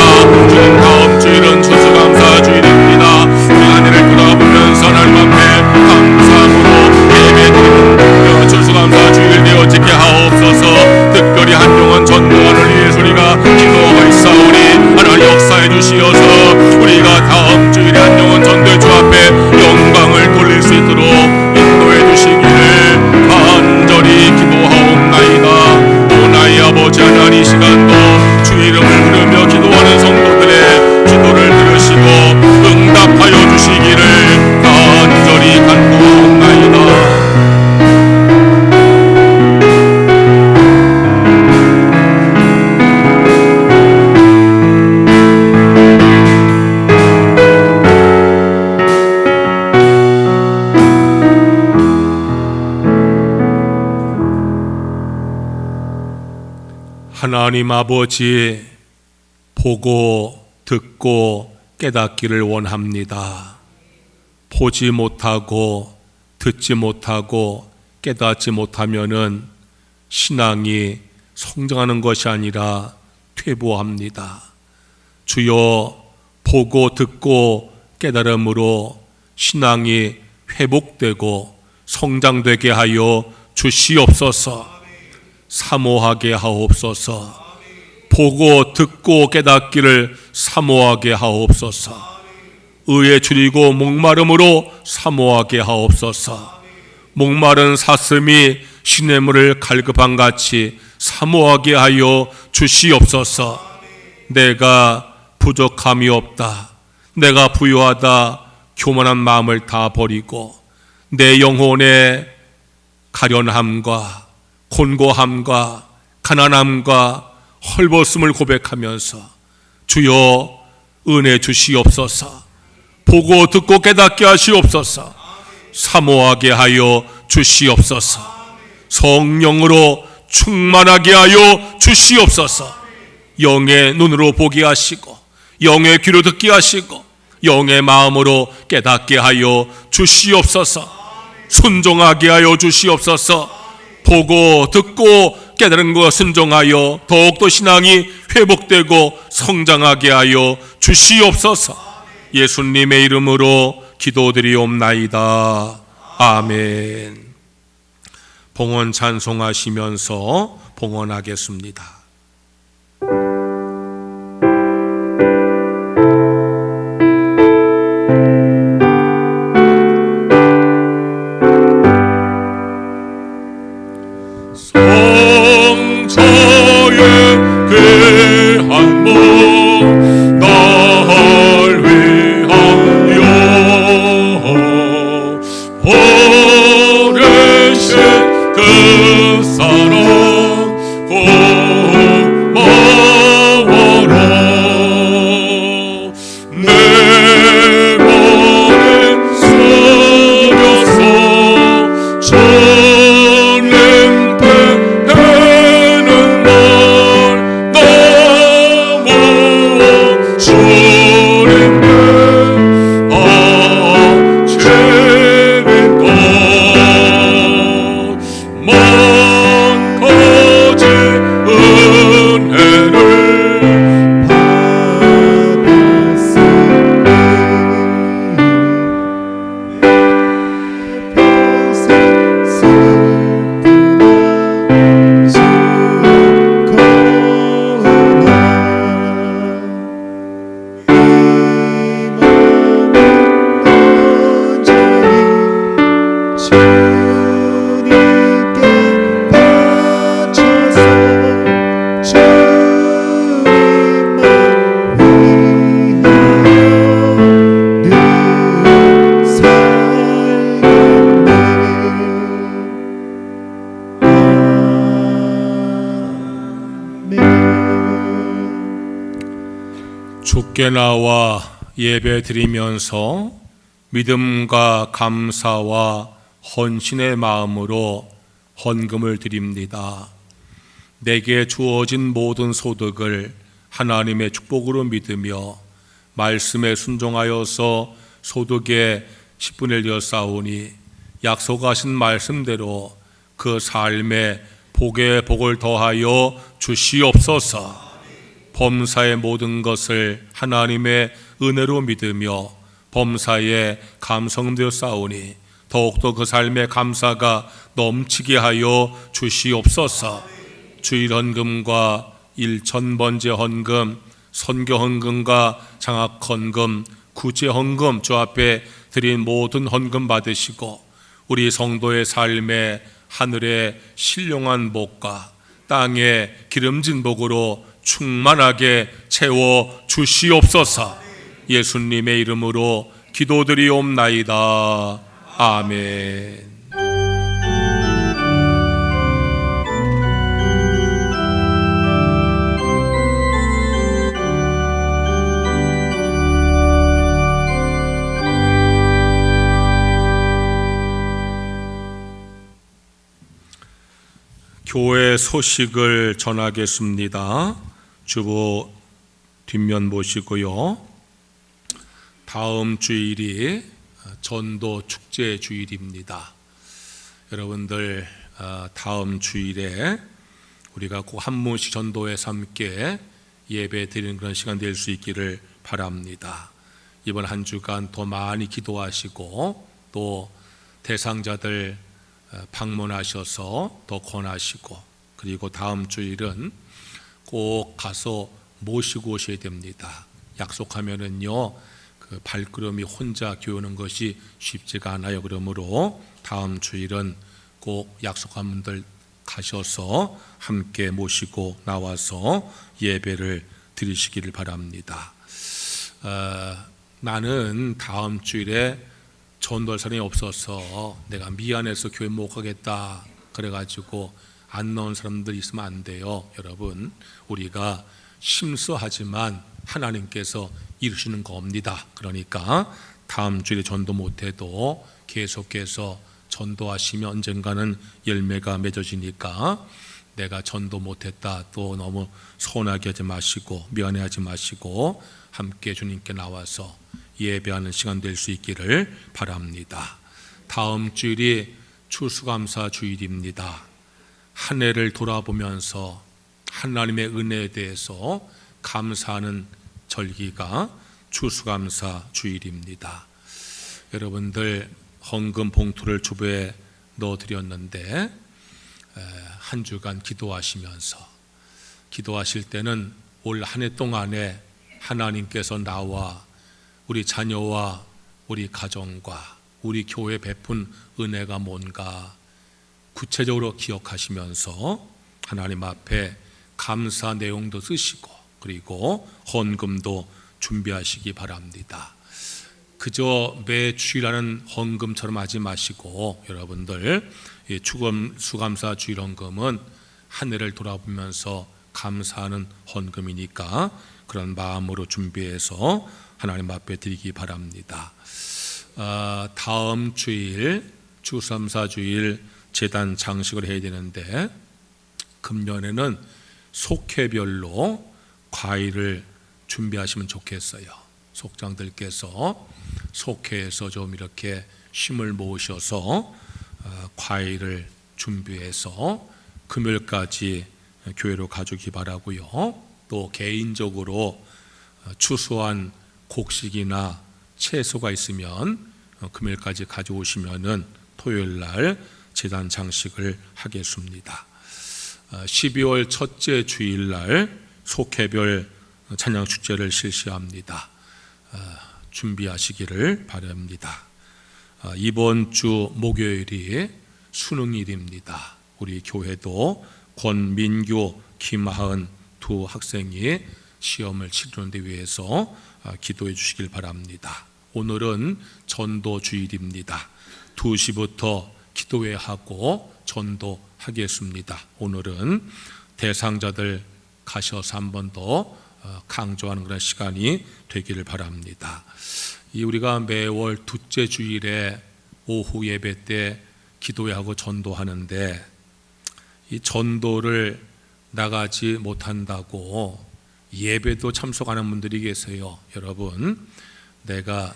주님, 다음 주일은 추수감사 주일입니다. 우리 한 해를 돌아보면서 하나님 앞에 감사함으로 예배드리는 추수감사 주일 되어지게 하옵소서. 특별히 한영원 전도원을 위해서 우리가 기도하고 있사오니 하나님 역사해 주시어서 우리가 다음 주일에 한영원 전도의 주 앞에 영광을 돌릴 수 있도록 인도해 주시기를 간절히 기도하옵나이다. 오 나의 아버지 하나님, 이 시간도 주의 이름을 부르며 기도하는 성도들의 기도를 들으시고 응답하여 주시기를 간절히 간구하옵나이다. 하나님 아버지, 보고 듣고 깨닫기를 원합니다. 보지 못하고 듣지 못하고 깨닫지 못하면은 신앙이 성장하는 것이 아니라 퇴보합니다. 주여, 보고 듣고 깨달음으로 신앙이 회복되고 성장되게 하여 주시옵소서. 사모하게 하옵소서. 보고 듣고 깨닫기를 사모하게 하옵소서. 의에 줄이고 목마름으로 사모하게 하옵소서. 목마른 사슴이 시냇물을 갈급한 같이 사모하게 하여 주시옵소서. 내가 부족함이 없다, 내가 부유하다 교만한 마음을 다 버리고 내 영혼의 가련함과 곤고함과 가난함과 헐벗음을 고백하면서 주여 은혜 주시옵소서. 보고 듣고 깨닫게 하시옵소서. 사모하게 하여 주시옵소서. 성령으로 충만하게 하여 주시옵소서. 영의 눈으로 보게 하시고 영의 귀로 듣게 하시고 영의 마음으로 깨닫게 하여 주시옵소서. 순종하게 하여 주시옵소서. 보고 듣고 깨달은 것 순종하여 더욱더 신앙이 회복되고 성장하게 하여 주시옵소서. 예수님의 이름으로 기도드리옵나이다. 아멘. 봉헌 찬송하시면서 봉헌하겠습니다. 주께 나와 예배 드리면서 믿음과 감사와 헌신의 마음으로 헌금을 드립니다. 내게 주어진 모든 소득을 하나님의 축복으로 믿으며 말씀에 순종하여서 소득의 10분의 1 되었사오니 약속하신 말씀대로 그 삶에 복에 복을 더하여 주시옵소서. 범사의 모든 것을 하나님의 은혜로 믿으며 범사에 감성되었사오니 더욱더 그 삶의 감사가 넘치게 하여 주시옵소서. 주일 헌금과 일천번제 헌금, 선교 헌금과 장학 헌금, 구제 헌금 주 앞에 드린 모든 헌금 받으시고 우리 성도의 삶에 하늘의 신령한 복과 땅의 기름진 복으로 충만하게 채워 주시옵소서. 예수님의 이름으로 기도드리옵나이다. 아멘. 교회 소식을 전하겠습니다. 주보 뒷면 보시고요. 다음 주일이 전도 축제 주일입니다. 여러분들 다음 주일에 우리가 꼭 한 분씩 전도에서 함께 예배 드리는 그런 시간 될 수 있기를 바랍니다. 이번 한 주간 더 많이 기도하시고 또 대상자들 방문하셔서 더 권하시고 그리고 다음 주일은 꼭 가서 모시고 오셔야 됩니다. 약속하면은요 그 발걸음이 혼자 교우는 것이 쉽지가 않아요. 그러므로 다음 주일은 꼭 약속한 분들 가셔서 함께 모시고 나와서 예배를 드리시기를 바랍니다. 나는 다음 주일에 전도할 사람이 없어서 내가 미안해서 교회 못 가겠다 그래가지고 안 나온 사람들 있으면 안 돼요. 여러분, 우리가 심수하지만 하나님께서 이루시는 겁니다. 그러니까 다음 주에 전도 못해도 계속해서 전도하시면 언젠가는 열매가 맺어지니까 내가 전도 못했다 또 너무 서운하게 하지 마시고 미안해하지 마시고 함께 주님께 나와서 예배하는 시간 될 수 있기를 바랍니다. 다음 주일이 추수감사 주일입니다. 한 해를 돌아보면서 하나님의 은혜에 대해서 감사하는 절기가 추수감사 주일입니다. 여러분들 헌금 봉투를 주부에 넣어드렸는데 한 주간 기도하시면서 기도하실 때는 올 한 해 동안에 하나님께서 나와 우리 자녀와 우리 가정과 우리 교회 베푼 은혜가 뭔가 구체적으로 기억하시면서 하나님 앞에 감사 내용도 쓰시고 그리고 헌금도 준비하시기 바랍니다. 그저 매 주일하는 헌금처럼 하지 마시고 여러분들 추수감사 주일 헌금은 한 해를 돌아보면서 감사하는 헌금이니까 그런 마음으로 준비해서 하나님 앞에 드리기 바랍니다. 다음 주일 추수감사 주일 제단 장식을 해야 되는데 금년에는 속회별로 과일을 준비하시면 좋겠어요. 속장들께서 속회에서 좀 이렇게 힘을 모으셔서 과일을 준비해서 금요일까지 교회로 가주기 바라고요. 또 개인적으로 추수한 곡식이나 채소가 있으면 금요일까지 가져오시면은 토요일 날 제단 장식을 하겠습니다. 12월 첫째 주일 날 속회별 찬양 축제를 실시합니다. 준비하시기를 바랍니다. 이번 주 목요일이 수능일입니다. 우리 교회도 권민규, 김하은 두 학생이 시험을 치르는 데 위해서 기도해 주시길 바랍니다. 오늘은 전도 주일입니다. 2시부터 기도회 하고 전도하겠습니다. 오늘은 대상자들 가셔서 한 번 더 강조하는 그런 시간이 되기를 바랍니다. 우리가 매월 둘째 주일에 오후 예배 때 기도회하고 전도하는데 이 전도를 나가지 못한다고 예배도 참석하는 분들이 계세요. 여러분, 내가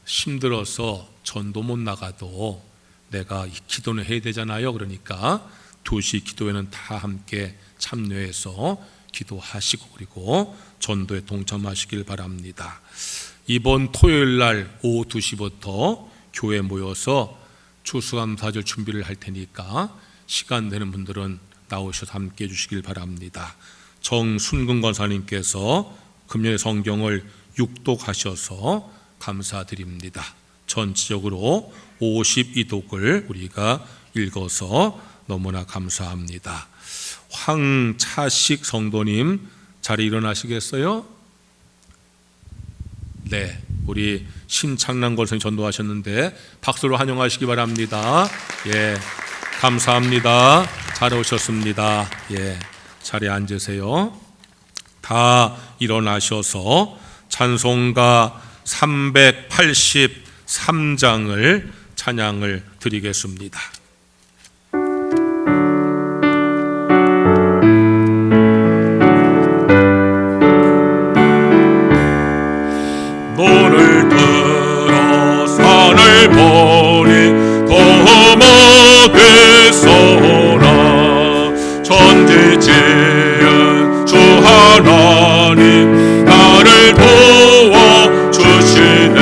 힘들어서 전도 못 나가도 내가 기도는 해야 되잖아요. 그러니까 2시 기도회는 다 함께 참여해서 기도하시고 그리고 전도에 동참하시길 바랍니다. 이번 토요일 날 오후 2시부터 교회 모여서 추수감사절 준비를 할 테니까 시간 되는 분들은 나오셔서 함께 해주시길 바랍니다. 정순근 권사님께서 금년에 성경을 6독하셔서 감사드립니다. 전체적으로 52독을 우리가 읽어서 너무나 감사합니다. 황차식 성도님 자리 일어나시겠어요? 네, 우리 신창남 권사님 전도하셨는데 박수로 환영하시기 바랍니다. 예, 감사합니다. 잘 오셨습니다. 예, 자리에 앉으세요. 다 일어나셔서 찬송가 383장을 찬양을 드리겠습니다. 노를 들어 산을 보니 거하겠소나 천지 지은 주 하나님 나를 도와주시네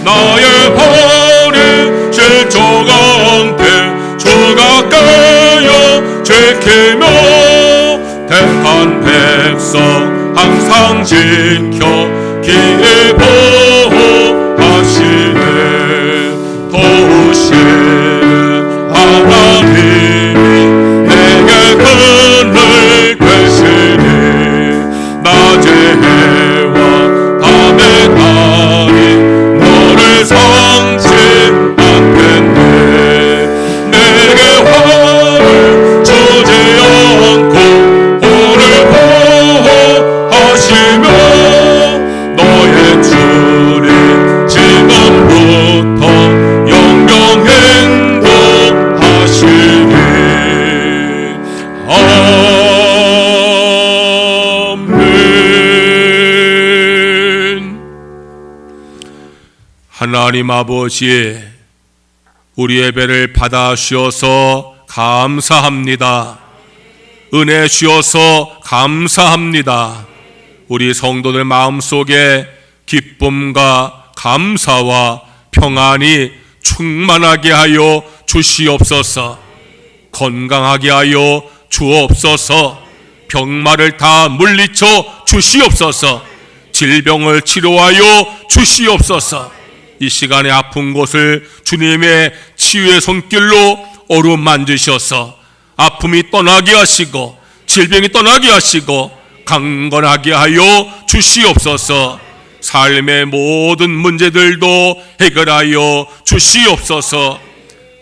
나의 발이 실족한테 주가 깨어 지키며 택한 백성 항상 지켜 기에 보호하시네 도우시는 하나님이 내게 그늘 되시니 낮의 해와 밤의 달이 너를 상치 않겠네 내게 화를 주지 않고 오늘 보호하시며 너의 주님 지금부터 영영행 하나님 아버지, 우리 예배를 받아 주셔서 감사합니다. 은혜 주셔서 감사합니다. 우리 성도들 마음속에 기쁨과 감사와 평안이 충만하게 하여 주시옵소서. 건강하게 하여 주옵소서. 병마를 다 물리쳐 주시옵소서. 질병을 치료하여 주시옵소서. 이 시간에 아픈 곳을 주님의 치유의 손길로 어루만지셔서 아픔이 떠나게 하시고 질병이 떠나게 하시고 강건하게 하여 주시옵소서. 삶의 모든 문제들도 해결하여 주시옵소서.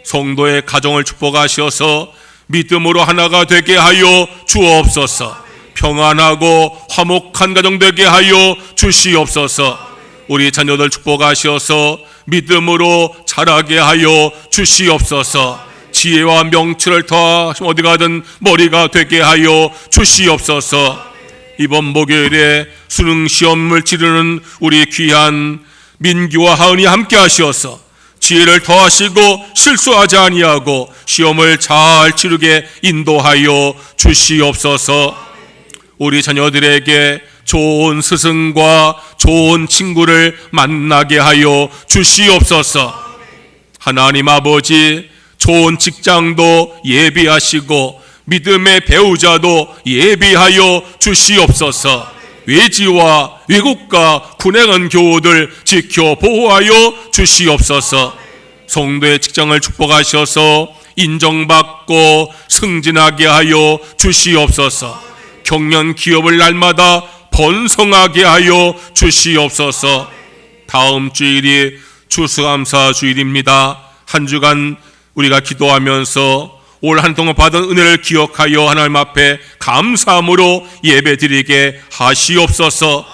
성도의 가정을 축복하셔서 믿음으로 하나가 되게 하여 주옵소서. 평안하고 화목한 가정 되게 하여 주시옵소서. 우리 자녀들 축복하셔서 믿음으로 자라게 하여 주시옵소서. 지혜와 명철을 더하시면 어디 가든 머리가 되게 하여 주시옵소서. 이번 목요일에 수능 시험을 치르는 우리 귀한 민규와 하은이 함께 하시어서 지혜를 더하시고 실수하지 아니하고 시험을 잘 치르게 인도하여 주시옵소서. 우리 자녀들에게 좋은 스승과 좋은 친구를 만나게 하여 주시옵소서. 하나님 아버지, 좋은 직장도 예비하시고 믿음의 배우자도 예비하여 주시옵소서. 외지와 외국과 군행한 교우들 지켜 보호하여 주시옵소서. 성도의 직장을 축복하셔서 인정받고 승진하게 하여 주시옵소서. 경영 기업을 날마다 번성하게 하여 주시옵소서. 다음 주일이 추수감사 주일입니다. 한 주간 우리가 기도하면서 올 한 동안 받은 은혜를 기억하여 하나님 앞에 감사함으로 예배드리게 하시옵소서.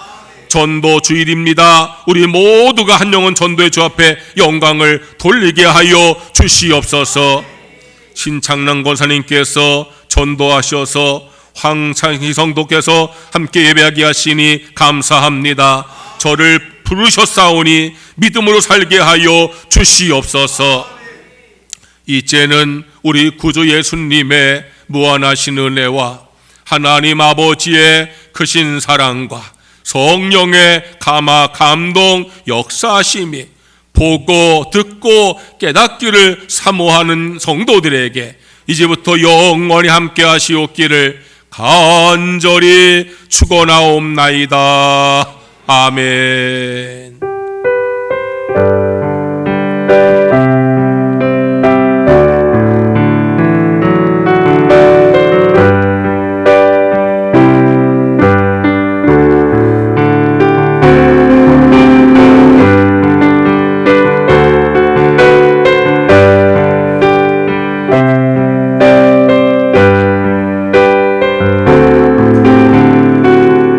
전도 주일입니다. 우리 모두가 한 영혼 전도의 주 앞에 영광을 돌리게 하여 주시옵소서. 신창남 권사님께서 전도하셔서 황창희 성도께서 함께 예배하게 하시니 감사합니다. 저를 부르셨사오니 믿음으로 살게 하여 주시옵소서. 이제는 우리 구주 예수님의 무한하신 은혜와 하나님 아버지의 크신 사랑과 성령의 감화 감동 역사하심이 보고 듣고 깨닫기를 사모하는 성도들에게 이제부터 영원히 함께 하시옵기를 간절히 축원하옵나이다. 아멘.